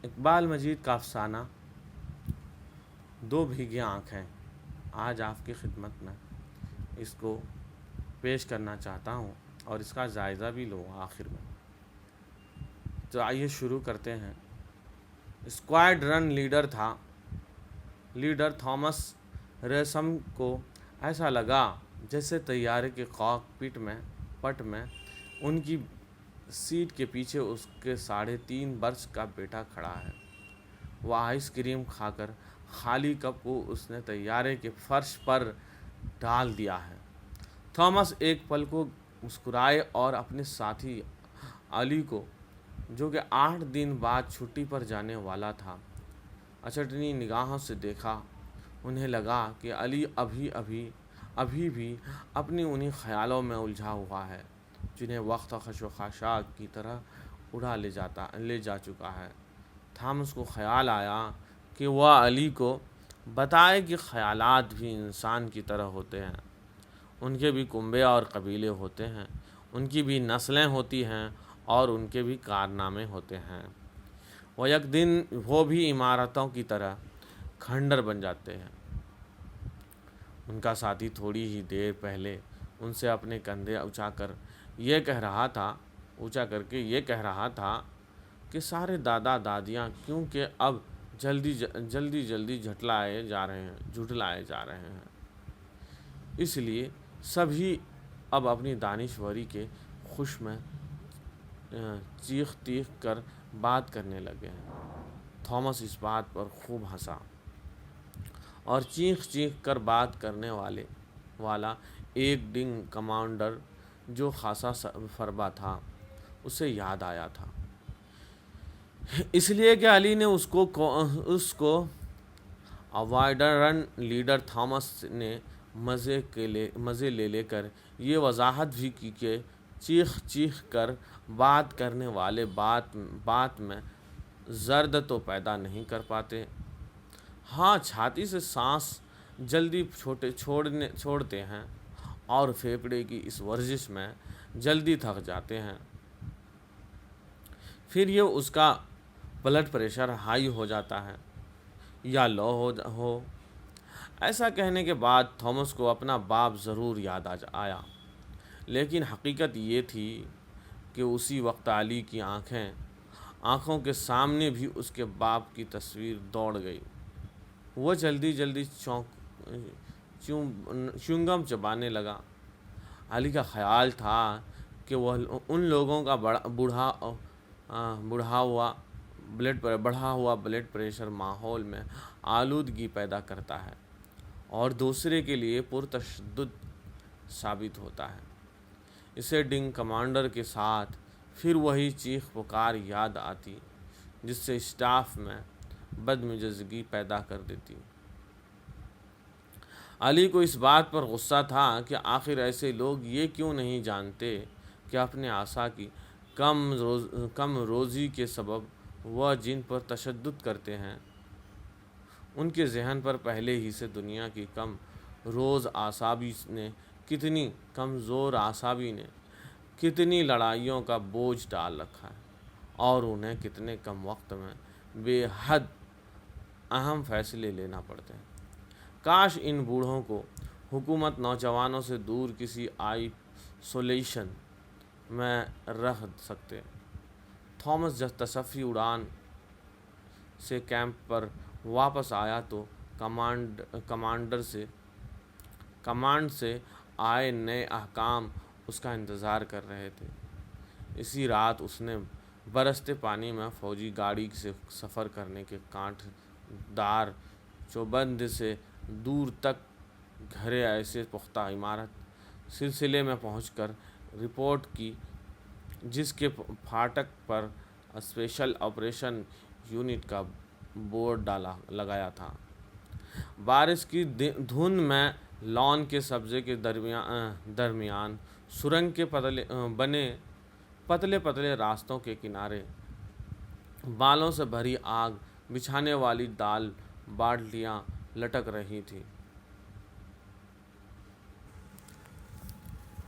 اقبال مجید کا افسانہ دو بھیگی آنکھیں آج آپ کی خدمت میں اس کو پیش کرنا چاہتا ہوں اور اس کا جائزہ بھی لو آخر میں۔ تو آئیے شروع کرتے ہیں۔ اسکواڈرن لیڈر تھامس ریسم کو ایسا لگا جیسے طیارے کے کاکپٹ میں ان کی سیٹ کے پیچھے اس کے 3.5 برس کا بیٹا کھڑا ہے۔ وہ آئس کریم کھا کر خالی کپ کو اس نے طیارے کے فرش پر ڈال دیا ہے۔ تھامس ایک پل کو مسکرائے اور اپنے ساتھی علی کو، جو کہ 8 دن بعد چھٹی پر جانے والا تھا، اچٹنی نگاہوں سے دیکھا۔ انہیں لگا کہ علی ابھی بھی اپنی انہی خیالوں میں الجھا ہوا ہے جنہیں وقت خش و خاشاک کی طرح اڑا لے جا چکا ہے۔ تھامس کو خیال آیا کہ وہ علی کو بتائے کہ خیالات بھی انسان کی طرح ہوتے ہیں، ان کے بھی کنبے اور قبیلے ہوتے ہیں، ان کی بھی نسلیں ہوتی ہیں اور ان کے بھی کارنامے ہوتے ہیں۔ وہ یک دن وہ بھی عمارتوں کی طرح کھنڈر بن جاتے ہیں۔ ان کا ساتھی تھوڑی ہی دیر پہلے ان سے اپنے کندھے اونچا کر کے یہ کہہ رہا تھا کہ سارے دادا دادیاں کیونکہ اب جلدی جھٹلائے جا رہے ہیں، اس لیے سبھی اب اپنی دانشوری کے خوش میں چیخ کر بات کرنے لگے ہیں۔ تھامس اس بات پر خوب ہنسا اور چیخ کر بات کرنے والا ایک ونگ کمانڈر جو خاصا فربا تھا اسے یاد آیا تھا، اس لیے کہ علی نے اس کو اسکواڈرن لیڈر تھامس نے مزے لے کر یہ وضاحت بھی کی کہ چیخ کر بات کرنے والے بات میں زرد تو پیدا نہیں کر پاتے، ہاں چھاتی سے سانس جلدی چھوڑتے ہیں اور پھیپھڑے کی اس ورزش میں جلدی تھک جاتے ہیں، پھر یہ اس کا بلڈ پریشر ہائی ہو جاتا ہے یا لو ہو۔ ایسا کہنے کے بعد تھامس کو اپنا باپ ضرور یاد آیا، لیکن حقیقت یہ تھی کہ اسی وقت علی کی آنکھوں کے سامنے بھی اس کے باپ کی تصویر دوڑ گئی۔ وہ جلدی چیونگم چبانے لگا۔ علی کا خیال تھا کہ وہ ان لوگوں کا بڑھا ہوا بلڈ پریشر ماحول میں آلودگی پیدا کرتا ہے اور دوسرے کے لیے پرتشدد ثابت ہوتا ہے۔ اسے ونگ کمانڈر کے ساتھ پھر وہی چیخ پکار یاد آتی جس سے اسٹاف میں بدمزاجی پیدا کر دیتی۔ علی کو اس بات پر غصہ تھا کہ آخر ایسے لوگ یہ کیوں نہیں جانتے کہ اپنے اعضاء کی کم روزی کے سبب وہ جن پر تشدد کرتے ہیں ان کے ذہن پر پہلے ہی سے دنیا کی کمزور اعصابی نے کتنی لڑائیوں کا بوجھ ڈال رکھا ہے اور انہیں کتنے کم وقت میں بے حد اہم فیصلے لینا پڑتے ہیں۔ کاش ان بوڑھوں کو حکومت نوجوانوں سے دور کسی آئسولیشن میں رکھ سکتے۔ تھامس جب تصفی اڑان سے کیمپ پر واپس آیا تو کمانڈ سے آئے نئے حکام اس کا انتظار کر رہے تھے۔ اسی رات اس نے برستے پانی میں فوجی گاڑی سے سفر کرنے کے کانٹ دار چوبند سے دور تک گھرے ایسے پختہ عمارت سلسلے میں پہنچ کر رپورٹ کی جس کے پھاٹک پر اسپیشل آپریشن یونٹ کا بورڈ لگایا تھا۔ بارش کی دھند میں لان کے سبزے کے درمیان سرنگ کے بنے پتلے راستوں کے کنارے بالوں سے بھری آگ بجھانے والی بالٹیاں لٹک رہی تھیں۔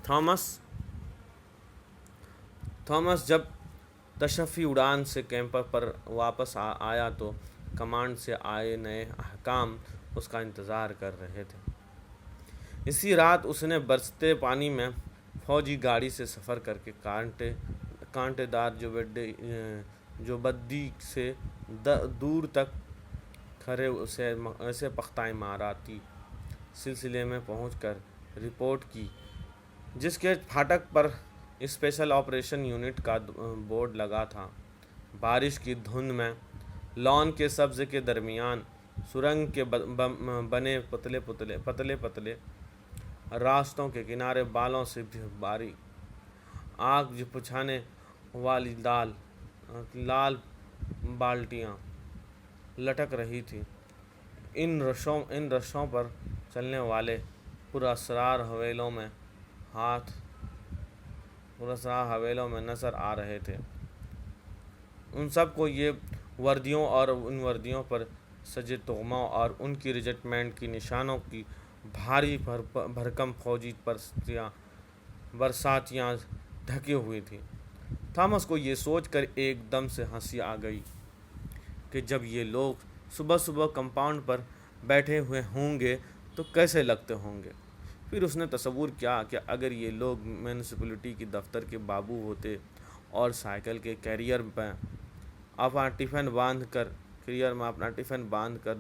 تھامس جب تشفی اڑان سے کیمپ پر واپس آیا تو کمانڈ سے آئے نئے حکام اس کا انتظار کر رہے تھے۔ اسی رات اس نے برستے پانی میں فوجی گاڑی سے سفر کر کے کانٹے دار جو بدی سے دور تک کھڑے اسے پختہ اماراتی سلسلے میں پہنچ کر رپورٹ کی، جس کے پھاٹک پر اسپیشل آپریشن یونٹ کا بورڈ لگا تھا۔ بارش کی دھند میں لان کے سبزے کے درمیان سرنگ کے بنے پتلے راستوں کے کنارے بالوں سے باریک آگ بجھانے والی لال بالٹیاں لٹک رہی تھیں۔ ان رشوں پر چلنے والے پراسرار حویلوں میں نظر آ رہے تھے۔ ان سب کو یہ وردیوں اور ان وردیوں پر سجے تغموں اور ان کی ریجمنٹ کی نشانوں کی بھاری بھرکم فوجی برساتیاں ڈھکی ہوئی تھیں۔ تھامس کو یہ سوچ کر ایک دم سے ہنسی آ گئی کہ جب یہ لوگ صبح صبح کمپاؤنڈ پر بیٹھے ہوئے ہوں گے تو کیسے لگتے ہوں گے۔ پھر اس نے تصور کیا کہ اگر یہ لوگ میونسپلٹی کے دفتر کے بابو ہوتے اور سائیکل کے کیریئر میں اپنا ٹفن باندھ کر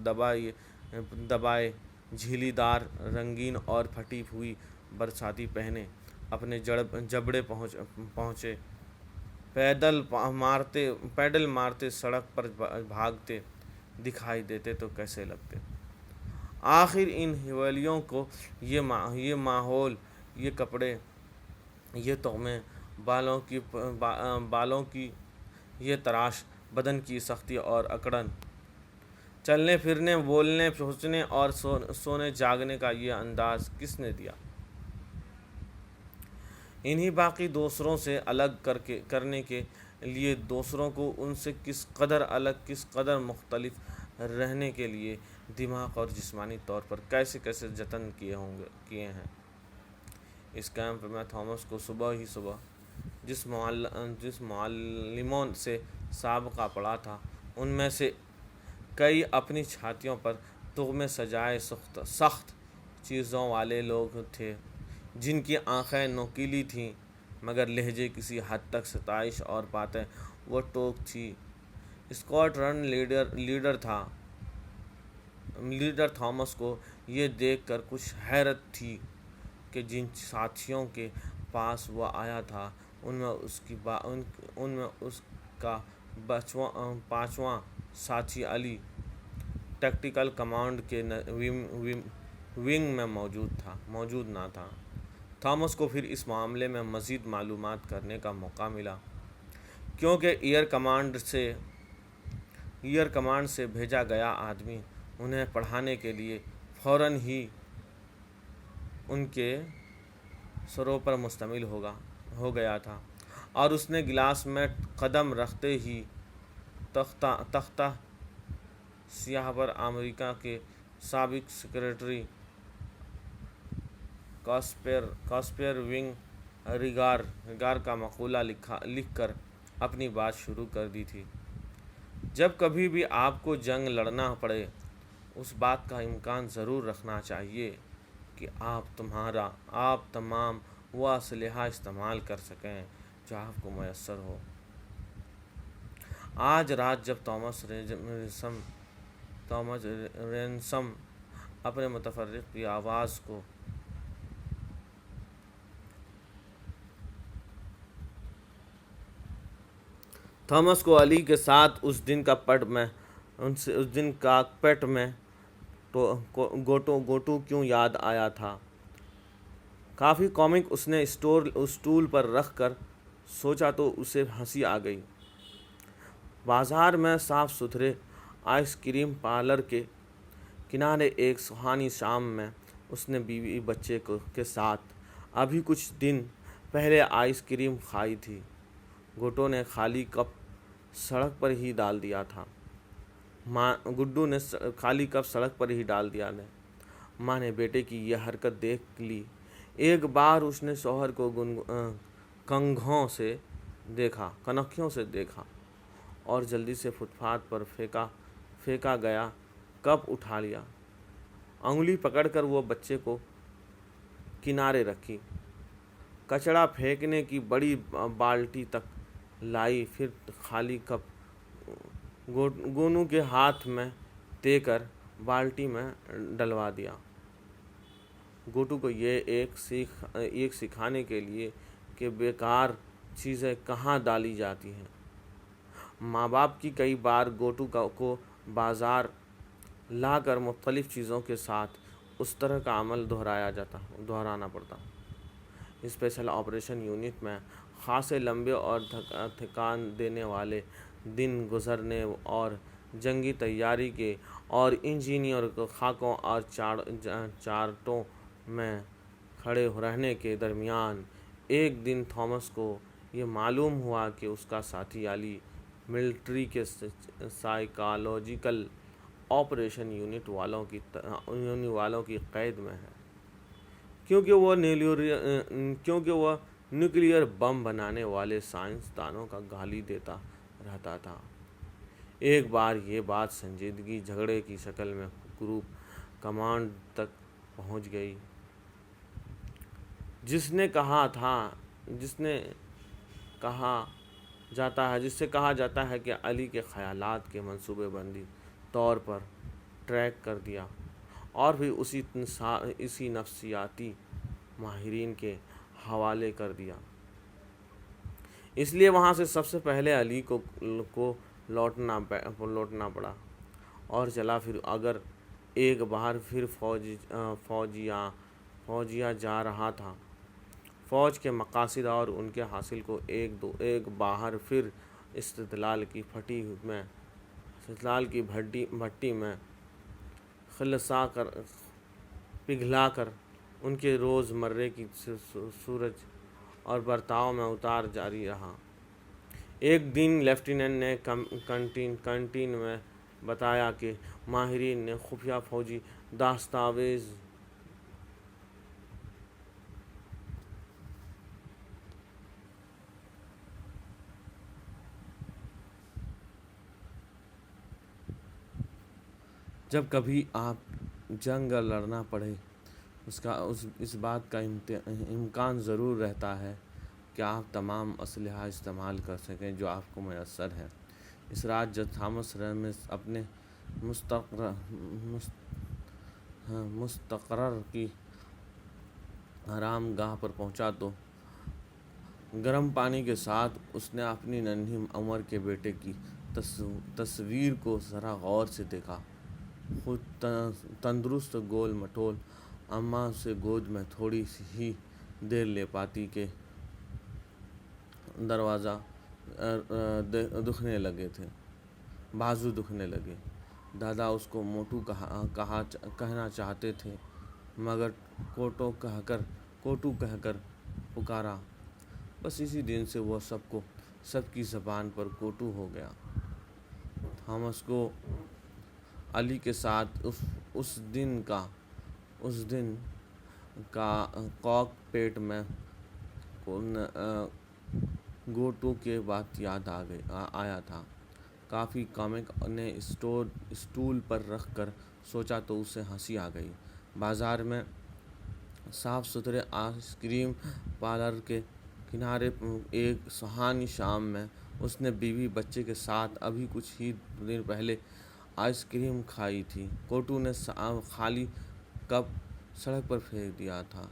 دبائے جھیلی دار رنگین اور پھٹی ہوئی برساتی پہنے اپنے جبڑے پہنچے پیڈل مارتے سڑک پر بھاگتے دکھائی دیتے تو کیسے لگتے۔ آخر ان حویلیوں کو یہ ماحول، یہ کپڑے، یہ تغمے، بالوں کی یہ تراش، بدن کی سختی اور اکڑن، چلنے پھرنے، بولنے، سوچنے اور سونے جاگنے کا یہ انداز کس نے دیا؟ انہیں باقی دوسروں سے الگ کرنے کے لیے دوسروں کو ان سے کس قدر الگ، کس قدر مختلف رہنے کے لیے دماغ اور جسمانی طور پر کیسے جتن کیے ہیں۔ اس کیمپ میں تھامس کو صبح ہی جس معلموں سے سابقہ پڑا تھا، ان میں سے کئی اپنی چھاتیوں پر تغمے سجائے سخت چیزوں والے لوگ تھے، جن کی آنکھیں نوکیلی تھیں مگر لہجے کسی حد تک ستائش اور باتیں وہ ٹوک تھی۔ اسکواڈرن لیڈر تھامس کو یہ دیکھ کر کچھ حیرت تھی کہ جن ساتھیوں کے پاس وہ آیا تھا ان میں اس کا 5واں ساتھی علی ٹیکٹیکل کمانڈ کے ونگ میں موجود نہ تھا۔ تھامس کو پھر اس معاملے میں مزید معلومات کرنے کا موقع ملا، کیونکہ ایئر کمانڈ سے بھیجا گیا آدمی انہیں پڑھانے کے لیے فوراً ہی ان کے سروں پر مشتمل ہو گیا تھا، اور اس نے گلاس میں قدم رکھتے ہی تختہ سیاہ پر امریکہ کے سابق سیکرٹری کاسپر ونگ ریگار کا مقولہ لکھ کر اپنی بات شروع کر دی تھی۔ جب کبھی بھی آپ کو جنگ لڑنا پڑے، اس بات کا امکان ضرور رکھنا چاہیے کہ آپ تمام وہ اسلحہ استعمال کر سکیں جو آپ کو میسر ہو۔ آج رات جب تھامس رینسم اپنے متفرق کی آواز کو تھامس کو علی کے ساتھ اس دن کا پیٹ میں گوٹو کیوں یاد آیا تھا۔ کافی کامک اس نے اسٹول پر رکھ کر سوچا تو اسے ہنسی آ گئی۔ بازار میں صاف ستھرے آئس کریم پارلر کے کنارے ایک سہانی شام میں اس نے بیوی بچے کے ساتھ ابھی کچھ دن پہلے آئس کریم کھائی تھی۔ گڈو نے خالی کپ سڑک پر ہی ڈال دیا تھا۔ ماں نے بیٹے کی یہ حرکت دیکھ لی۔ ایک بار اس نے شوہر کو کنگھوں سے دیکھا کنکھیوں سے دیکھا اور جلدی سے فٹ پاتھ پر پھینکا گیا کپ اٹھا لیا۔ انگلی پکڑ کر وہ بچے کو کنارے رکھی، کچڑا پھینکنے کی بڑی بالٹی تک لائی، پھر خالی کپ گونو کے ہاتھ میں دے کر بالٹی میں ڈلوا دیا۔ گوٹو کو یہ ایک سکھانے کے لیے کہ بیکار چیزیں کہاں ڈالی جاتی ہیں۔ ماں باپ کی کئی بار گوٹو کو بازار لا کر مختلف چیزوں کے ساتھ اس طرح کا عمل دہرانا پڑتا۔ اسپیشل آپریشن یونٹ میں خاصے لمبے اور تھکان دینے والے دن گزرنے اور جنگی تیاری کے اور انجینئر خاکوں اور چارٹوں میں کھڑے رہنے کے درمیان ایک دن تھامس کو یہ معلوم ہوا کہ اس کا ساتھی علی ملٹری کے سائیکالوجیکل آپریشن یونٹ والوں کی قید میں ہے، کیونکہ وہ نیوکلیئر بم بنانے والے سائنسدانوں کا گالی دیتا رہتا تھا۔ ایک بار یہ بات سنجیدگی جھگڑے کی شکل میں گروپ کمانڈ تک پہنچ گئی، جس سے کہا جاتا ہے کہ علی کے خیالات کے منصوبے بندی طور پر ٹریک کر دیا اور پھر اسی نفسیاتی ماہرین کے حوالے کر دیا۔ اس لیے وہاں سے سب سے پہلے علی کو لوٹنا پڑا اور چلا پھر اگر ایک بار پھر فوجیہ جا رہا تھا۔ فوج کے مقاصد اور ان کے حاصل کو ایک بار پھر استدلال کی بھٹی میں پگھلا کر ان کے روز مرے کی صورت اور برتاؤ میں اتار جاری رہا۔ ایک دن لیفٹیننٹ نے کینٹین میں بتایا کہ ماہرین نے خفیہ فوجی دستاویز جب کبھی آپ جنگ لڑنا پڑے اس بات کا امکان ضرور رہتا ہے کہ آپ تمام اسلحہ استعمال کر سکیں جو آپ کو میسر ہے۔ اس رات جب تھامس ریمز اپنے مستقر کی آرام گاہ پر پہنچا تو گرم پانی کے ساتھ اس نے اپنی ننھی عمر کے بیٹے کی تصویر کو ذرا غور سے دیکھا۔ خود تندرست گول مٹول اماں اسے گود میں تھوڑی ہی دیر لے پاتی کہ بازو دکھنے لگے۔ دادا اس کو موٹو کہنا چاہتے تھے مگر کوٹو کہہ کر پکارا۔ بس اسی دن سے وہ سب کی زبان پر کوٹو ہو گیا۔ تھامس کو علی کے ساتھ اس دن کا کاک پٹ میں گوٹو کے بات یاد آیا تھا۔ کافی کامک نے اسٹول پر رکھ کر سوچا تو اسے ہنسی آ گئی۔ بازار میں صاف ستھرے آئس کریم پارلر کے کنارے ایک سہانی شام میں اس نے بیوی بچے کے ساتھ ابھی کچھ ہی دن پہلے آئس کریم کھائی تھی۔ کوٹو نے خالی کپ سڑک پر پھینک دیا تھا۔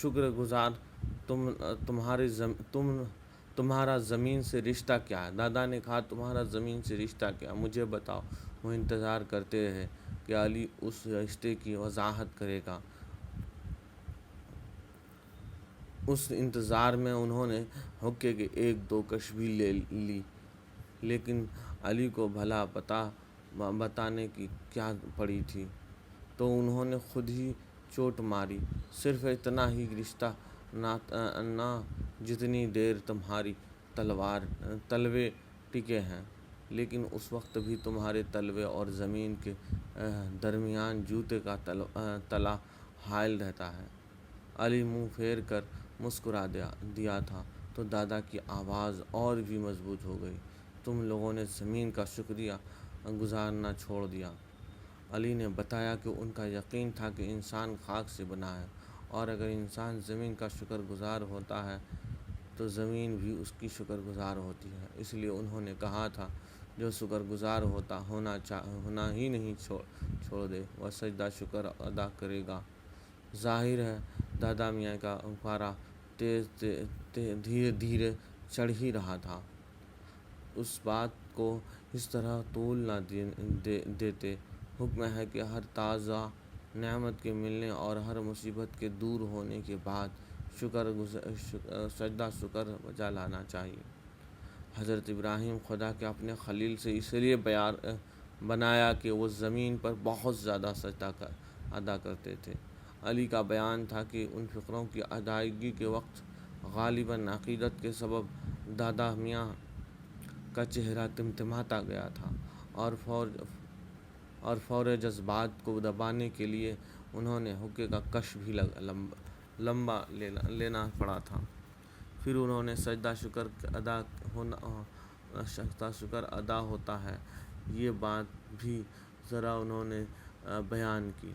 شکر گزار تمہارا زمین سے رشتہ کیا ہے؟ دادا نے کہا، تمہارا زمین سے رشتہ کیا ہے؟ مجھے بتاؤ۔ وہ انتظار کرتے رہے کہ علی اس رشتے کی وضاحت کرے گا۔ اس انتظار میں انہوں نے حقے کی ایک دو کش بھی لے لی، لیکن علی کو بھلا بتانے کی کیا پڑی تھی؟ تو انہوں نے خود ہی چوٹ ماری، صرف اتنا ہی رشتہ نہ جتنی دیر تمہاری تلوے ٹکے ہیں۔ لیکن اس وقت بھی تمہارے تلوے اور زمین کے درمیان جوتے کا تلا حائل رہتا ہے۔ علی منہ پھیر کر مسکرا دیا تھا تو دادا کی آواز اور بھی مضبوط ہو گئی، تم لوگوں نے زمین کا شکریہ گزارنا چھوڑ دیا۔ علی نے بتایا کہ ان کا یقین تھا کہ انسان خاک سے بنا ہے، اور اگر انسان زمین کا شکر گزار ہوتا ہے تو زمین بھی اس کی شکر گزار ہوتی ہے۔ اس لیے انہوں نے کہا تھا، جو شکر گزار ہونا ہی نہیں چھوڑ دے، وہ سجدہ شکر ادا کرے گا۔ ظاہر ہے دادا میاں کا پارا دھیرے دھیرے چڑھ ہی رہا تھا۔ اس بات کو اس طرح طول نہ دیتے۔ حکم ہے کہ ہر تازہ نعمت کے ملنے اور ہر مصیبت کے دور ہونے کے بعد سجدہ شکر بجا لانا چاہیے۔ حضرت ابراہیم خدا کے اپنے خلیل سے اس لیے بنایا کہ وہ زمین پر بہت زیادہ سجدہ ادا کرتے تھے۔ علی کا بیان تھا کہ ان فقروں کی ادائیگی کے وقت غالباً عقیدت کے سبب دادا میاں کا چہرہ ٹمٹماتا گیا تھا، اور فور جذبات کو دبانے کے لیے انہیں حقے کا کش بھی لمبا لینا پڑا تھا۔ پھر انہوں نے سجدہ شکر ادا ہوتا ہے یہ بات بھی ذرا انہوں نے بیان کی۔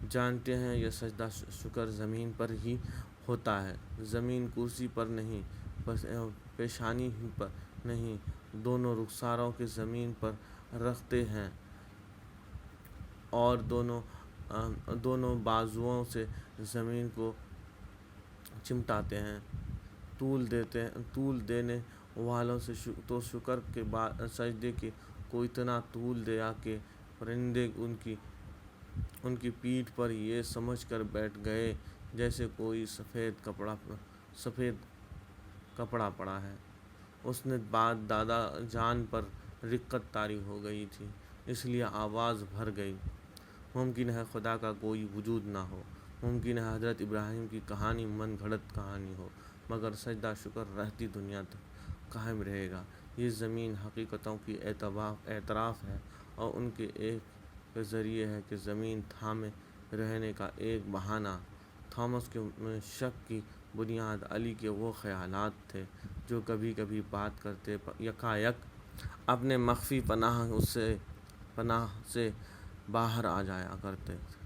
جانتے ہیں یہ سجدہ شکر زمین پر ہی ہوتا ہے، زمین کرسی پر نہیں، پیشانی ہی پر نہیں، دونوں رخساروں کو زمین پر رکھتے ہیں اور دونوں بازوؤں سے زمین کو چمٹاتے ہیں۔ طول دینے والوں سے تو شکر کے سجدے کو اتنا طول دیا کہ پرندے ان کی پیٹھ پر یہ سمجھ کر بیٹھ گئے جیسے کوئی سفید کپڑا پڑا ہے۔ اس نے بعد دادا جان پر رقت طاری ہو گئی تھی، اس لیے آواز بھر گئی۔ ممکن ہے خدا کا کوئی وجود نہ ہو، ممکن ہے حضرت ابراہیم کی کہانی من گھڑت کہانی ہو، مگر سجدہ شکر رہتی دنیا تک قائم رہے گا۔ یہ زمین حقیقتوں کی اعتراف ہے اور ان کے ایک ذریعہ ہے کہ زمین تھامے رہنے کا ایک بہانہ۔ تھامس کے شک کی بنیاد علی کے وہ خیالات تھے جو کبھی کبھی بات کرتے یکایک اپنے مخفی پناہ سے باہر آ جایا کرتے تھے۔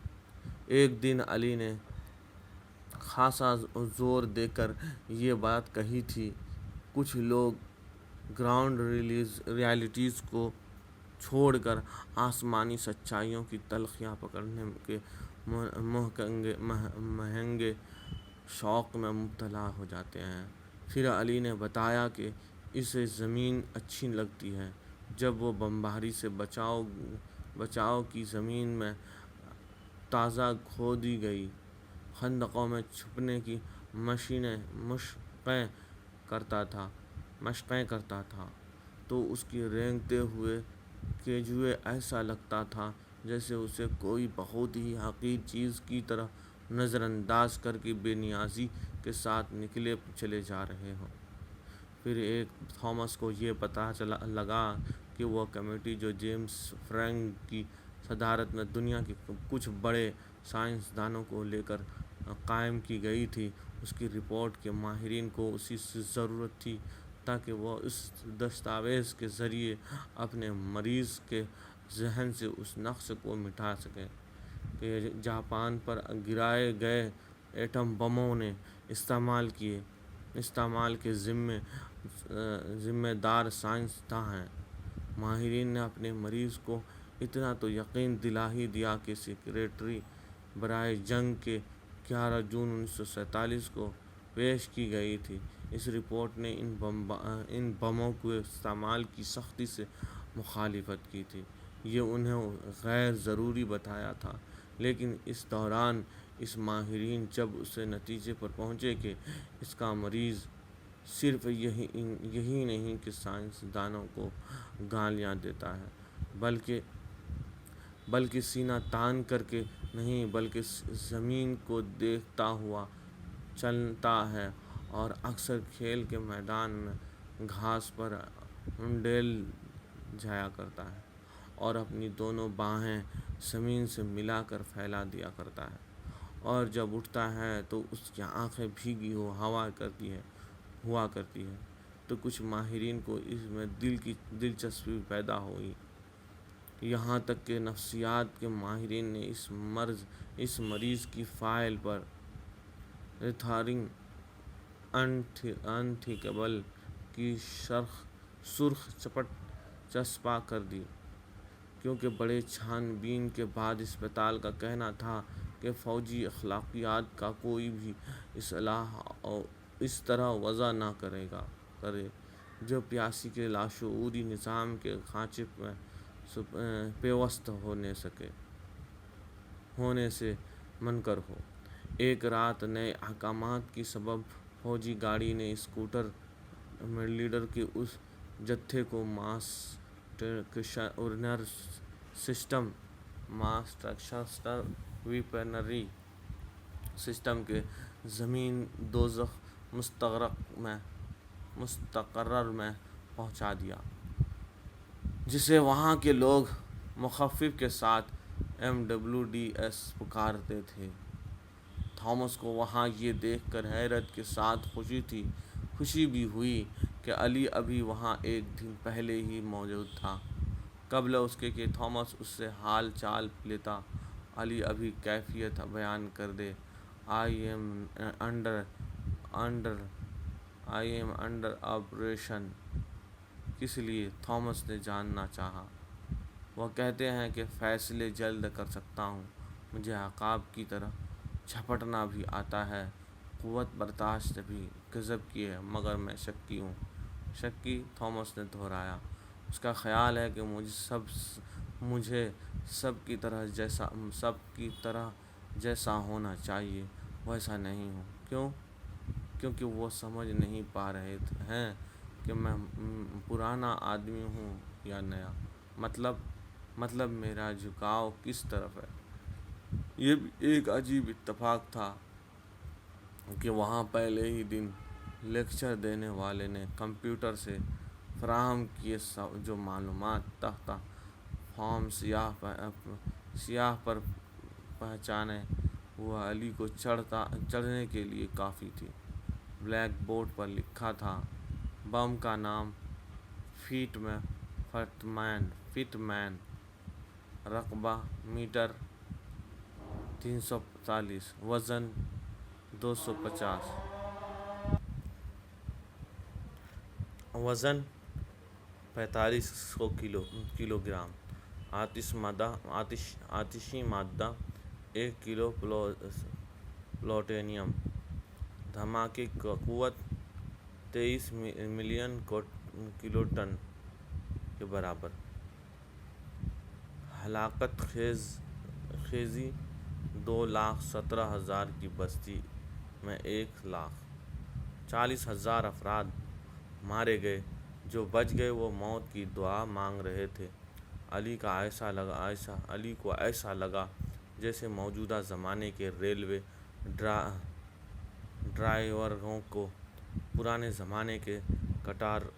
ایک دن علی نے خاصا زور دے کر یہ بات کہی تھی، کچھ لوگ گراؤنڈ ریالٹیز کو چھوڑ کر آسمانی سچائیوں کی تلخیاں پکڑنے کے مہنگے شوق میں مبتلا ہو جاتے ہیں۔ پھر علی نے بتایا کہ اسے زمین اچھی لگتی ہے جب وہ بمباری سے بچاؤ کی زمین میں تازہ کھودی گئی خندقوں میں چھپنے کی مشقیں کرتا تھا تو اس کی رینگتے ہوئے کیجوے ایسا لگتا تھا جیسے اسے کوئی بہت ہی حقیر چیز کی طرح نظر انداز کر کے بے نیازی کے ساتھ نکلے چلے جا رہے ہوں۔ پھر ایک تھامس کو یہ پتہ لگا کہ وہ کمیٹی جو جیمز فرینک کی صدارت میں دنیا کے کچھ بڑے سائنسدانوں کو لے کر قائم کی گئی تھی، اس کی رپورٹ کے ماہرین کو اسی سے ضرورت تھی تاکہ وہ اس دستاویز کے ذریعے اپنے مریض کے ذہن سے اس نقش کو مٹا سکیں کہ جاپان پر گرائے گئے ایٹم بموں نے استعمال کے ذمہ دار سائنسداں ہیں۔ ماہرین نے اپنے مریض کو اتنا تو یقین دلا ہی دیا کہ سیکریٹری برائے جنگ کے 11 جون 1947 کو پیش کی گئی تھی اس رپورٹ نے ان بموں کے استعمال کی سختی سے مخالفت کی تھی۔ یہ انہیں غیر ضروری بتایا تھا، لیکن اس دوران اس ماہرین جب اس نتیجے پر پہنچے کہ اس کا مریض صرف یہی نہیں کہ سائنسدانوں کو گالیاں دیتا ہے بلکہ سینہ تان کر کے نہیں بلکہ زمین کو دیکھتا ہوا چلتا ہے اور اکثر کھیل کے میدان میں گھاس پر جایا کرتا ہے اور اپنی دونوں باہیں زمین سے ملا کر پھیلا دیا کرتا ہے، اور جب اٹھتا ہے تو اس کی آنکھیں بھیگی ہوا کرتی ہے۔ تو کچھ ماہرین کو اس میں دلچسپی پیدا ہوئی، یہاں تک کہ نفسیات کے ماہرین نے اس مریض کی فائل پر ریتھرنگ انتھنکیبل کی سرخ چپٹ چسپاں کر دی، کیونکہ بڑے چھان بین کے بعد اسپتال کا کہنا تھا کہ فوجی اخلاقیات کا کوئی بھی اصلاح اس طرح وضع نہ کرے جو پیاسی کے لاشعوری نظام کے خانچے میں پیوست ہونے سے منکر ہو۔ ایک رات نئے احکامات کے سبب فوجی گاڑی نے اسکواڈرن لیڈر کے اس جتھے کو ماس ٹرانسسٹر ویپنری سسٹم کے زمین دوزخ مستقر میں پہنچا دیا، جسے وہاں کے لوگ مخفف کے ساتھ MWDs پکارتے تھے۔ تھامس کو وہاں یہ دیکھ کر حیرت کے ساتھ خوشی بھی ہوئی کہ علی ابھی وہاں ایک دن پہلے ہی موجود تھا، قبل اس کے کہ تھامس اس سے حال چال لیتا۔ علی ابھی کیفیت بیان کر دے۔ "I am under operation". کس لیے؟ تھامس نے جاننا چاہا۔ وہ کہتے ہیں کہ فیصلے جلد کر سکتا ہوں، مجھے عقاب کی طرح جھپٹنا بھی آتا ہے، قوت برداشت بھی۔ گزب کی ہے، مگر میں شکی ہوں۔ شکی؟ تھامس نے دہرایا۔ اس کا خیال ہے کہ مجھے سب کی طرح جیسا ہونا چاہیے ویسا نہیں ہوں۔ کیوں؟ کیونکہ وہ سمجھ نہیں پا رہے ہیں کہ میں پرانا آدمی ہوں یا نیا۔ مطلب میرا جھکاؤ کس طرف ہے۔ یہ بھی ایک عجیب اتفاق تھا کہ وہاں پہلے ہی دن لیکچر دینے والے نے کمپیوٹر سے فراہم کیے جو معلومات تحت فارم سیاہ پر پہچانے ہوئے علی کو چڑھنے کے لیے کافی تھی۔ بلیک بورڈ پر لکھا تھا، بم کا نام فٹ مین، رقبہ میٹر 345، وزن 250، وزن 4500 کلو گرام، آتشی مادہ 1 کلو پلوٹونیم، دھماکے کی قوت 23 ملین کلوٹن کے برابر، ہلاکت خیزی 2,17,000 کی بستی میں 1,40,000 افراد مارے گئے۔ جو بچ گئے وہ موت کی دعا مانگ رہے تھے۔ علی کو ایسا لگا جیسے موجودہ زمانے کے ریلوے ڈرائیوروں کو پرانے زمانے کے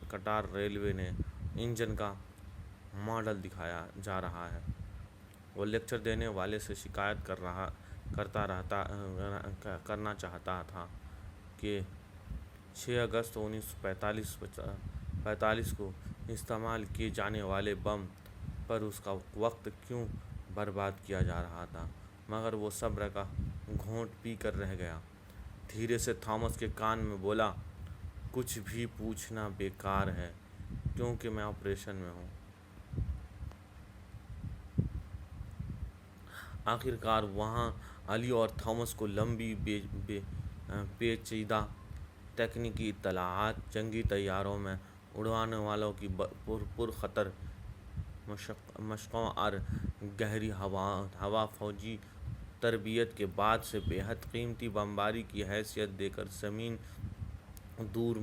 قطار ریلوے نے انجن کا ماڈل دکھایا جا رہا ہے۔ وہ لیکچر دینے والے سے شکایت کرنا چاہتا تھا کہ 6 اگست 1945 کو استعمال کیے جانے والے بم پر اس کا وقت کیوں برباد کیا جا رہا تھا، مگر وہ صبر کا گھونٹ پی کر رہ گیا۔ دھیرے سے تھامس کے کان میں بولا، "کچھ بھی پوچھنا بیکار ہے، کیونکہ میں آپریشن میں ہوں۔" آخرکار وہاں علی اور تھامس کو لمبی پیچیدہ تکنیکی اطلاعات، جنگی طیاروں میں اڑانے والوں کی پرخطر مشقوں اور گہری ہوا فوجی تربیت کے بعد سے بے حد قیمتی بمباری کی حیثیت دے کر زمین دور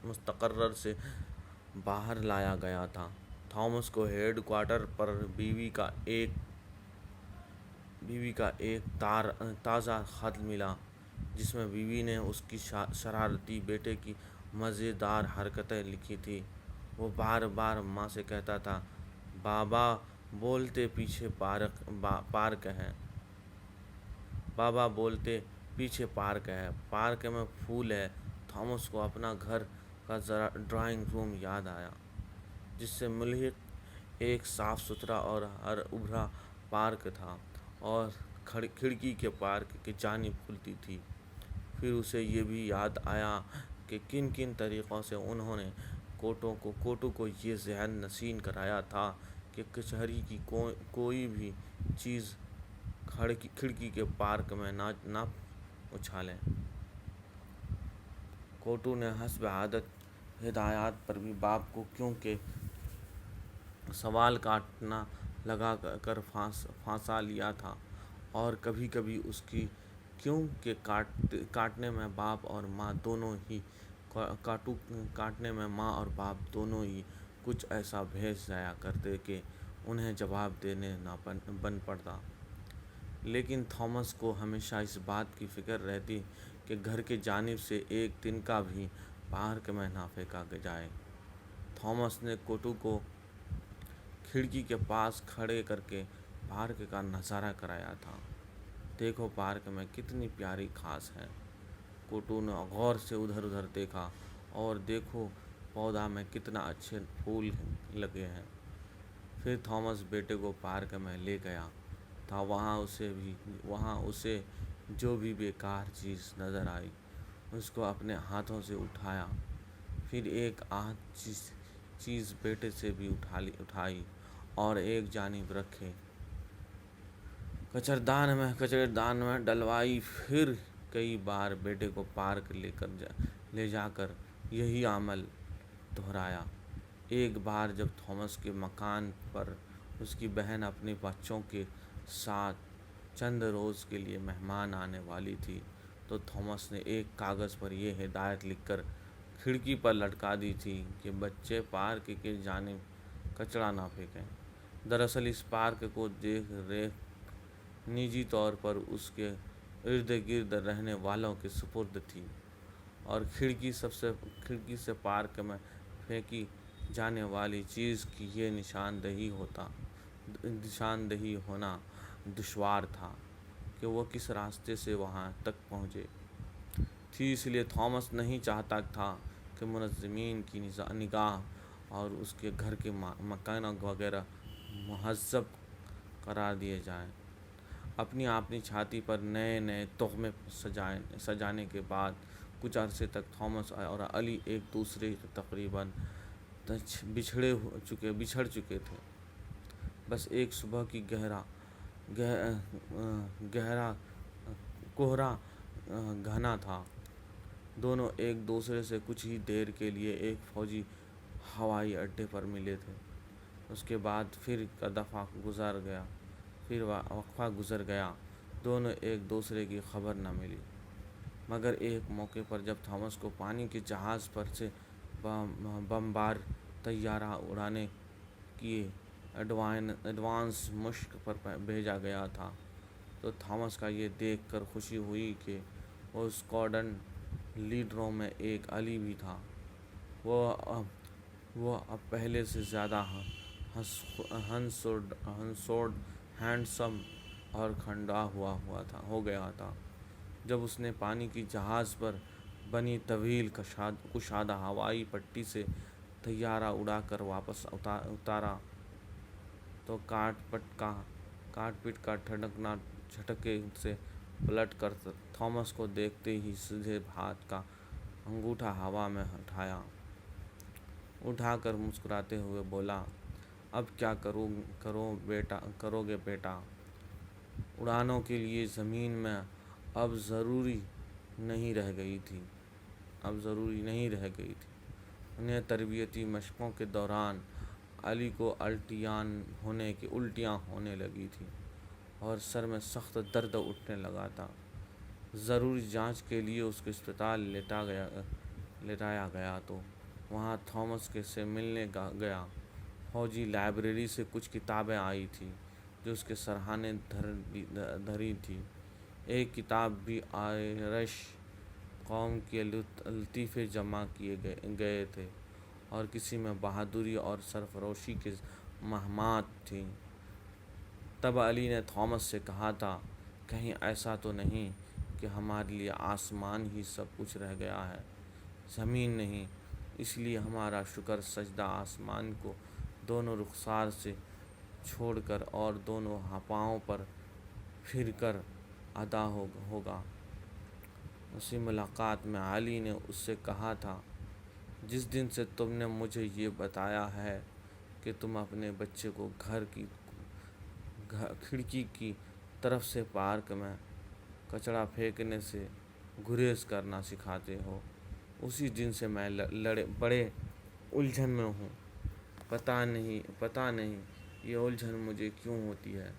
مستقر سے باہر لایا گیا تھا۔ تھامس کو ہیڈ کوارٹر پر بیوی کا ایک تازہ خط ملا، جس میں بیوی نے اس کے شرارتی بیٹے کی مزیدار حرکتیں لکھی تھیں۔ وہ بار بار ماں سے کہتا تھا، بابا بولتے پیچھے پارک ہے، بابا بولتے پیچھے پارک ہے، پارک میں پھول ہے۔ تھامس کو اپنا گھر کا ڈرائنگ روم یاد آیا، جس سے ملحق ایک صاف ستھرا اور ہر ابھرا پارک تھا اور کھڑکی کے پارک کی جانب کھلتی تھی۔ پھر اسے یہ بھی یاد آیا کہ کن کن طریقوں سے انہوں نے کوٹو کو یہ ذہن نشین کرایا تھا کہ کچہری کی کوئی بھی چیز کھڑکی کے پارک میں نہ اچھالے۔ کوٹو نے حسب عادت ہدایات پر بھی باپ کو کیوں کے سوال کاٹنا لگا کر پھانسا لیا تھا، اور کبھی کبھی اس کی کیوں کے کاٹنے میں باپ اور ماں دونوں ہی کچھ ایسا بھیج جایا کرتے کہ انہیں جواب دینے نہ بن پڑتا۔ لیکن تھامس کو ہمیشہ اس بات کی فکر رہتی کہ گھر کی جانب سے ایک تنکا بھی پارک میں نہ پھینکا جائے۔ تھامس نے کوٹو کو کھڑکی کے پاس کھڑے کر کے پارک کا نظارہ کرایا تھا۔ دیکھو پارک میں کتنی پیاری گھاس ہے۔ کوٹو نے غور سے ادھر ادھر دیکھا، اور دیکھو پودا میں کتنا اچھے پھول لگے ہیں۔ پھر تھامس بیٹے کو پارک میں لے گیا تھا۔ وہاں اسے جو بھی بیکار چیز نظر آئی اس کو اپنے ہاتھوں سے اٹھایا، پھر ایک آدھ چیز بیٹے سے بھی اٹھائی اور ایک جانب رکھے کچردان میں ڈلوائی۔ پھر کئی بار بیٹے کو پارک لے جا کر یہی عمل دہرایا۔ ایک بار جب تھامس کے مکان پر اس کی بہن اپنے بچوں کے ساتھ چند روز کے لیے مہمان آنے والی تھی تو تھامس نے ایک کاغذ پر یہ ہدایت لکھ کر کھڑکی پر لٹکا دی تھی کہ بچے پارک کی جانب کچرا نہ پھینکیں۔ دراصل اس پارک کو دیکھ ریکھ نجی طور پر اس کے ارد گرد رہنے والوں کے سپرد تھی، اور کھڑکی سے پارک میں پھینکی جانے والی چیز کی یہ نشاندہی ہونا دشوار تھا کہ وہ کس راستے سے وہاں تک پہنچے تھی۔ اس لیے تھامس نہیں چاہتا تھا کہ منظمین کی نگاہ اور اس کے گھر کے مکان وغیرہ مہذب قرار دیے جائیں۔ اپنی چھاتی پر نئے تخمے سجانے کے بعد کچھ عرصے تک تھامس اور علی ایک دوسرے سے تقریباً بچھڑ چکے تھے۔ بس ایک صبح کی کوہرا گھنا تھا۔ دونوں ایک دوسرے سے کچھ ہی دیر کے لیے ایک فوجی ہوائی اڈے پر ملے تھے۔ اس کے بعد پھر وقفہ گزر گیا، دونوں ایک دوسرے کی خبر نہ ملی۔ مگر ایک موقع پر جب تھامس کو پانی کے جہاز پر سے بمبار طیارہ اڑانے کی ایڈوانس مشق پر بھیجا گیا تھا تو تھامس کا یہ دیکھ کر خوشی ہوئی کہ وہ اسکواڈرن لیڈروں میں ایک علی بھی تھا۔ وہ اب پہلے سے زیادہ ہینڈسم اور کھنڈا ہو گیا تھا۔ جب اس نے پانی کی جہاز پر بنی طویل کشادہ ہوائی پٹی سے طیارہ اڑا کر واپس اتارا تو کاکپٹ کا ڈھکنا جھٹکے سے پلٹ کر تھامس کو دیکھتے ہی سیدھے ہاتھ کا انگوٹھا ہوا میں اٹھا کر مسکراتے ہوئے بولا، اب کیا کرو گے بیٹا؟ اڑانوں کے لیے زمین میں اب ضروری نہیں رہ گئی تھی۔ انہیں تربیتی مشقوں کے دوران علی کو الٹیاں ہونے لگی تھیں اور سر میں سخت درد اٹھنے لگا تھا۔ ضروری جانچ کے لیے اس کو اسپتال لٹایا گیا تو وہاں تھامس سے ملنے گیا۔ فوجی لائبریری سے کچھ کتابیں آئی تھیں جو اس کے سرہانے دھری تھیں۔ ایک کتاب بھی آئرش قوم کے لطیفے جمع کیے گئے تھے، اور کسی میں بہادری اور سرفروشی کی مہمات تھیں۔ تب علی نے تھامس سے کہا تھا، کہیں ایسا تو نہیں کہ ہمارے لیے آسمان ہی سب کچھ رہ گیا ہے، زمین نہیں؟ اس لیے ہمارا شکر سجدہ آسمان کو دونوں رخسار سے چھوڑ کر اور دونوں پاؤں پر پھر کر ادا ہوگا۔ اسی ملاقات میں علی نے اس سے کہا تھا، جس دن سے تم نے مجھے یہ بتایا ہے کہ تم اپنے بچے کو گھر کی کھڑکی کی طرف سے پارک میں کچرا پھینکنے سے گریز کرنا سکھاتے ہو، اسی دن سے میں بڑے الجھن میں ہوں۔ پتہ نہیں یہ الجھن مجھے کیوں ہوتی ہے،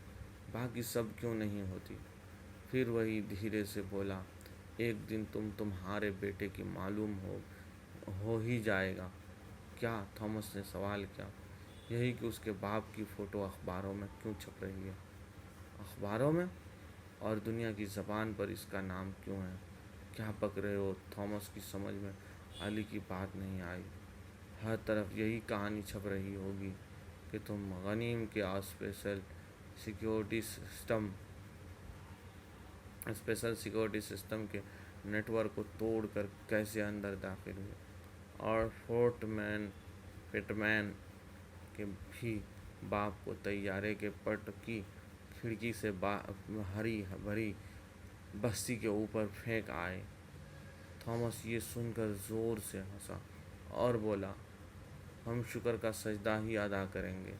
باقی سب کیوں نہیں ہوتی۔ پھر وہی دھیرے سے بولا، ایک دن تمہارے بیٹے کی معلوم ہو ہی جائے گا۔ کیا؟ تھامس نے سوال کیا۔ یہی کہ اس کے باپ کی فوٹو اخباروں میں کیوں چھپ رہی ہے۔ اخباروں میں؟ اور دنیا کی زبان پر اس کا نام کیوں ہے؟ کیا بک رہے ہو؟ تھامس کی سمجھ میں علی کی بات نہیں آئی۔ ہر طرف یہی کہانی چھپ رہی ہوگی کہ تم غنیم کے اسپیشل سیکورٹی سسٹم کے نیٹ ورک کو توڑ کر کیسے اندر داخل ہوئے، اور فورٹ مین کے بھی باپ کو طیارے کے پٹ کی کھڑکی سے ہری بھری بستی کے اوپر پھینک آئے۔ تھامس یہ سن کر زور سے ہنسا اور بولا، ہم شکر کا سجدہ ہی ادا کریں گے۔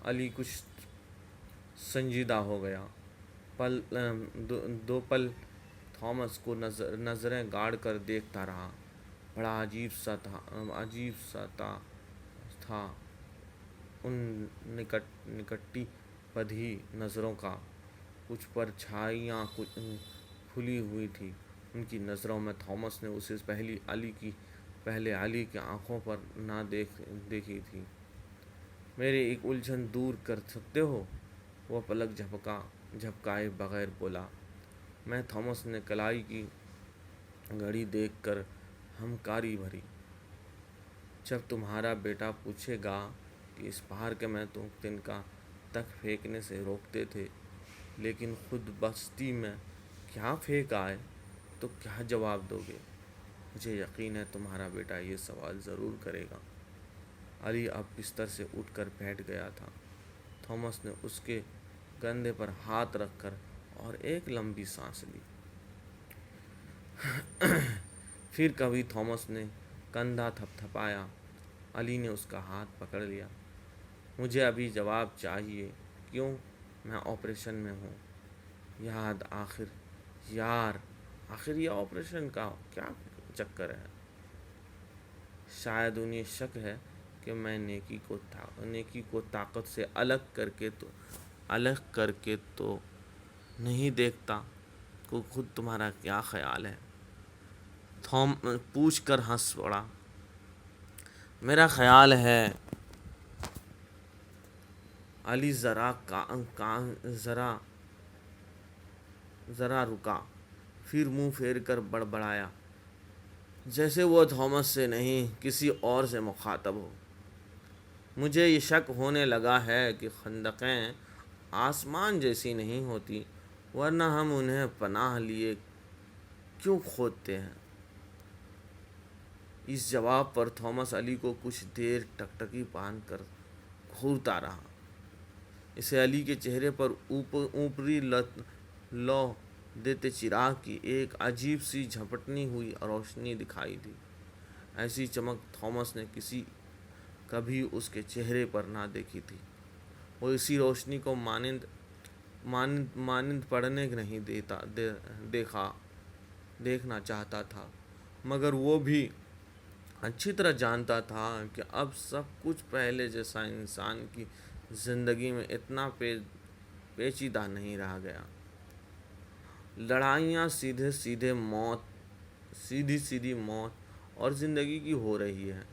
علی کچھ سنجیدہ ہو گیا۔ دو پل تھامس کو نظریں گاڑ کر دیکھتا رہا۔ بڑا عجیب سا تھا ان نکٹی بدھی نظروں کا۔ کچھ پرچھائیاں کھلی ہوئی تھیں ان کی نظروں میں۔ تھامس نے اسے پہلے علی کی آنکھوں پر نہ دیکھی تھی۔ میری ایک الجھن دور کر سکتے ہو؟ وہ پلک جھپکائے بغیر بولا۔ میں تھامس نے کلائی کی گھڑی دیکھ کر ہمکاری بھری۔ جب تمہارا بیٹا پوچھے گا کہ اس پارک میں تم تنکا تک پھینکنے سے روکتے تھے لیکن خود بستی میں کیا پھینک آئے تو کیا جواب دو گے؟ مجھے یقین ہے تمہارا بیٹا یہ سوال ضرور کرے گا۔ علی اب بستر سے اٹھ کر بیٹھ گیا تھا۔ تھامس نے اس کے کندھے پر ہاتھ رکھ کر اور ایک لمبی سانس لی۔ پھر کبھی تھامس نے کندھا تھپتھپایا۔ علی نے اس کا ہاتھ پکڑ لیا۔ مجھے ابھی جواب چاہیے۔ کیوں؟ میں آپریشن میں ہوں۔ یار آخر یہ آپریشن کا کیا چکر ہے؟ شاید انہیں شک ہے کہ میں نیکی کو طاقت سے الگ کر کے تو نہیں دیکھتا۔ خود تمہارا کیا خیال ہے؟ پوچھ کر ہنس پڑا۔ میرا خیال ہے علی ذرا رکا، پھر منہ پھیر کر بڑبڑایا جیسے وہ تھامس سے نہیں کسی اور سے مخاطب ہو۔ مجھے یہ شک ہونے لگا ہے کہ خندقیں آسمان جیسی نہیں ہوتی، ورنہ ہم انہیں پناہ لیے کیوں کھودتے ہیں؟ اس جواب پر تھامس علی کو کچھ دیر ٹکٹکی باندھ کر گھورتا رہا۔ اسے علی کے چہرے پر اوپری لو دیتے چراغ کی ایک عجیب سی جھپٹی ہوئی روشنی دکھائی دی۔ ایسی چمک تھامس نے کبھی اس کے چہرے پر نہ دیکھی تھی۔ وہ اسی روشنی کو مانند پڑھنے نہیں دیکھنا چاہتا تھا، مگر وہ بھی اچھی طرح جانتا تھا کہ اب سب کچھ پہلے جیسا انسان کی زندگی میں اتنا پیچیدہ نہیں رہ گیا۔ لڑائیاں سیدھی موت اور زندگی کی ہو رہی ہے۔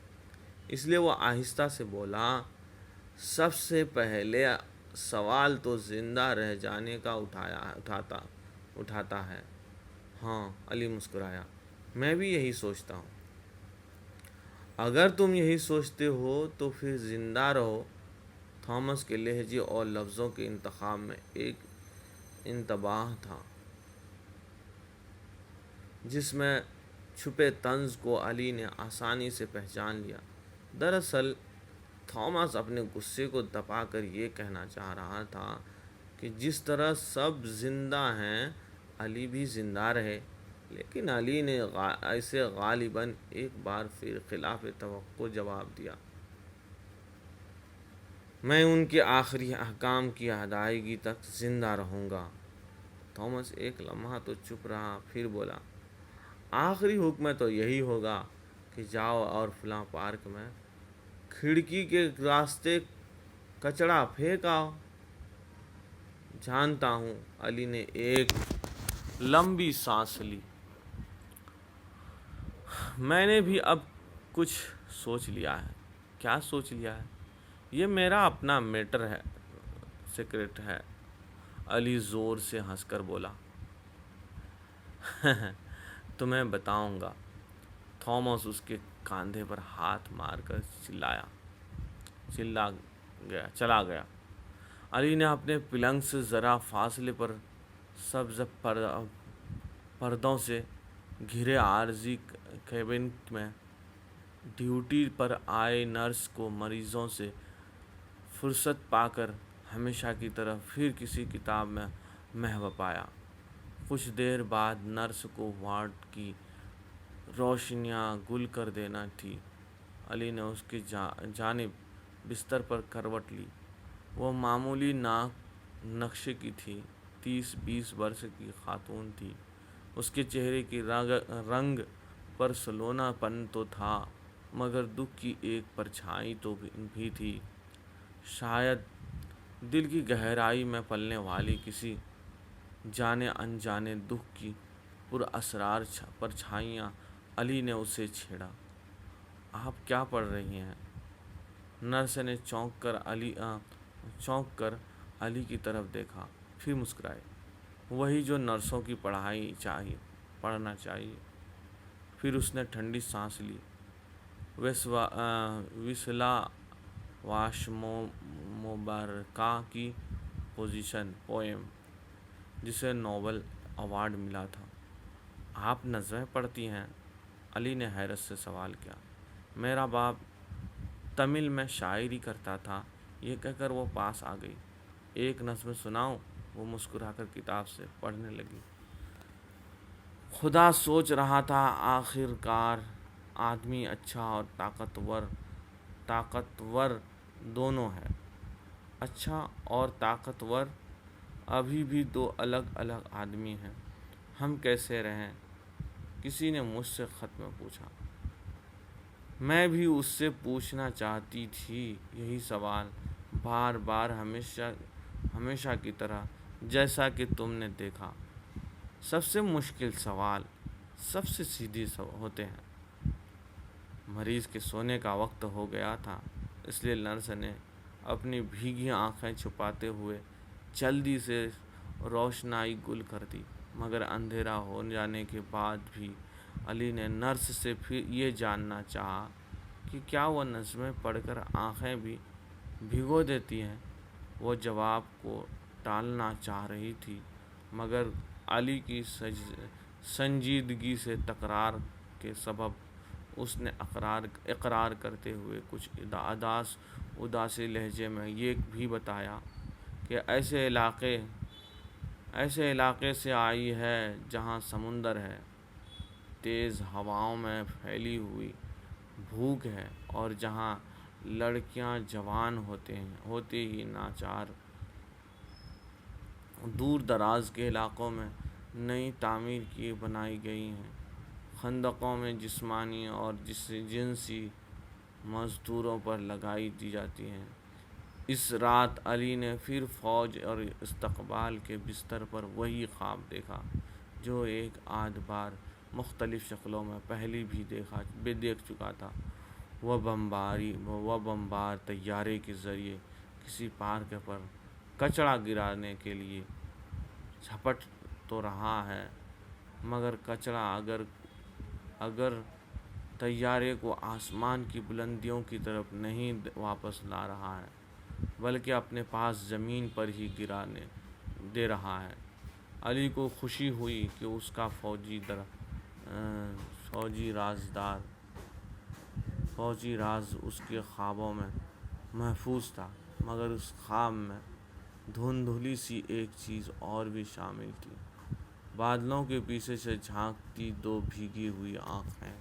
اس لیے وہ آہستہ سے بولا، سب سے پہلے سوال تو زندہ رہ جانے کا اٹھاتا ہے۔ ہاں، علی مسکرایا۔ میں بھی یہی سوچتا ہوں۔ اگر تم یہی سوچتے ہو تو پھر زندہ رہو۔ تھامس کے لہجے اور لفظوں کے انتخاب میں ایک انتباہ تھا جس میں چھپے طنز کو علی نے آسانی سے پہچان لیا۔ دراصل تھامس اپنے غصے کو دبا کر یہ کہنا چاہ رہا تھا کہ جس طرح سب زندہ ہیں علی بھی زندہ رہے، لیکن علی نے اسے غالباً ایک بار پھر خلاف توقع جواب دیا۔ میں ان کے آخری احکام کی ادائیگی تک زندہ رہوں گا۔ تھامس ایک لمحہ تو چپ رہا، پھر بولا، آخری حکم تو یہی ہوگا کہ جاؤ اور فلاں پارک میں کھڑکی کے راستے کچرا پھینک آؤ۔ جانتا ہوں۔ علی نے ایک لمبی سانس لی۔ میں نے بھی اب کچھ سوچ لیا ہے۔ کیا سوچ لیا ہے؟ یہ میرا اپنا میٹر ہے، سیکرٹ ہے۔ علی زور سے ہنس کر بولا، تمہیں بتاؤں گا۔ تھامس اس کے کاندھے پر ہاتھ مار کر چلا گیا۔ علی نے اپنے پلنگ سے ذرا فاصلے پر سبز پردوں سے گھرے عارضی کیبن میں ڈیوٹی پر آئے نرس کو مریضوں سے فرصت پا کر ہمیشہ کی طرح پھر کسی کتاب میں محو پایا۔ کچھ دیر بعد نرس کو وارڈ کی روشنیاں گل کر دینا تھی۔ علی نے اس کی جانب بستر پر کروٹ لی۔ وہ معمولی نقشے کی تھی، 30-20 برس کی خاتون تھی۔ اس کے چہرے کی رنگ پر سلونا پن تو تھا، مگر دکھ کی ایک پرچھائی تو بھی تھی، شاید دل کی گہرائی میں پلنے والی کسی جانے انجانے دکھ کی پراسرار پرچھائیاں۔ علی نے اسے چھیڑا، آپ کیا پڑھ رہی ہیں؟ نرس نے چونک کر علی کی طرف دیکھا، پھر مسکرائی، وہی جو نرسوں کی پڑھنا چاہیے۔ پھر اس نے ٹھنڈی سانس لی۔ وسلا واشموبرکا کی پوئم، جسے نوبل ایوارڈ ملا تھا۔ آپ نظمیں پڑھتی ہیں؟ علی نے حیرت سے سوال کیا۔ میرا باپ تمل میں شاعری کرتا تھا۔ یہ کہہ کر وہ پاس آ گئی۔ ایک نظم سناؤں؟ وہ مسکرا کر کتاب سے پڑھنے لگی۔ خدا سوچ رہا تھا آخر کار آدمی اچھا اور طاقتور دونوں ہے۔ اچھا اور طاقتور ابھی بھی دو الگ الگ آدمی ہیں۔ ہم کیسے رہیں؟ کسی نے مجھ سے خط میں پوچھا۔ میں بھی اس سے پوچھنا چاہتی تھی یہی سوال، بار بار، ہمیشہ کی طرح، جیسا کہ تم نے دیکھا۔ سب سے مشکل سوال سب سے سیدھے ہوتے ہیں۔ مریض کے سونے کا وقت ہو گیا تھا، اس لیے نرس نے اپنی بھیگی آنکھیں چھپاتے ہوئے جلدی سے روشنائی گل کر دی، مگر اندھیرا ہو جانے کے بعد بھی علی نے نرس سے پھر یہ جاننا چاہا کہ کیا وہ نظمیں پڑھ کر آنکھیں بھی بھگو دیتی ہیں۔ وہ جواب کو ٹالنا چاہ رہی تھی، مگر علی کی سنجیدگی سے تکرار کے سبب اس نے اقرار کرتے ہوئے کچھ اداسی لہجے میں یہ بھی بتایا کہ ایسے علاقے سے آئی ہے جہاں سمندر ہے، تیز ہواؤں میں پھیلی ہوئی بھوک ہے، اور جہاں لڑکیاں جوان ہوتے ہی ناچار۔ دور دراز کے علاقوں میں نئی تعمیر کی بنائی گئی ہیں، خندقوں میں جسمانی اور جنسی مزدوروں پر لگائی دی جاتی ہیں۔ اس رات علی نے پھر فوج اور استقبال کے بستر پر وہی خواب دیکھا جو ایک آدھ بار مختلف شکلوں میں پہلے بھی دیکھ چکا تھا۔ وہ بمبار طیارے کے ذریعے کسی پارک پر کچرا گرانے کے لیے جھپٹ تو رہا ہے، مگر کچرا اگر اگر طیارے کو آسمان کی بلندیوں کی طرف نہیں واپس لا رہا ہے بلکہ اپنے پاس زمین پر ہی گرانے دے رہا ہے۔ علی کو خوشی ہوئی کہ اس کا فوجی راز اس کے خوابوں میں محفوظ تھا، مگر اس خواب میں دھندلی سی ایک چیز اور بھی شامل تھی، بادلوں کے پیچھے سے جھانکتی دو بھیگی ہوئی آنکھیں۔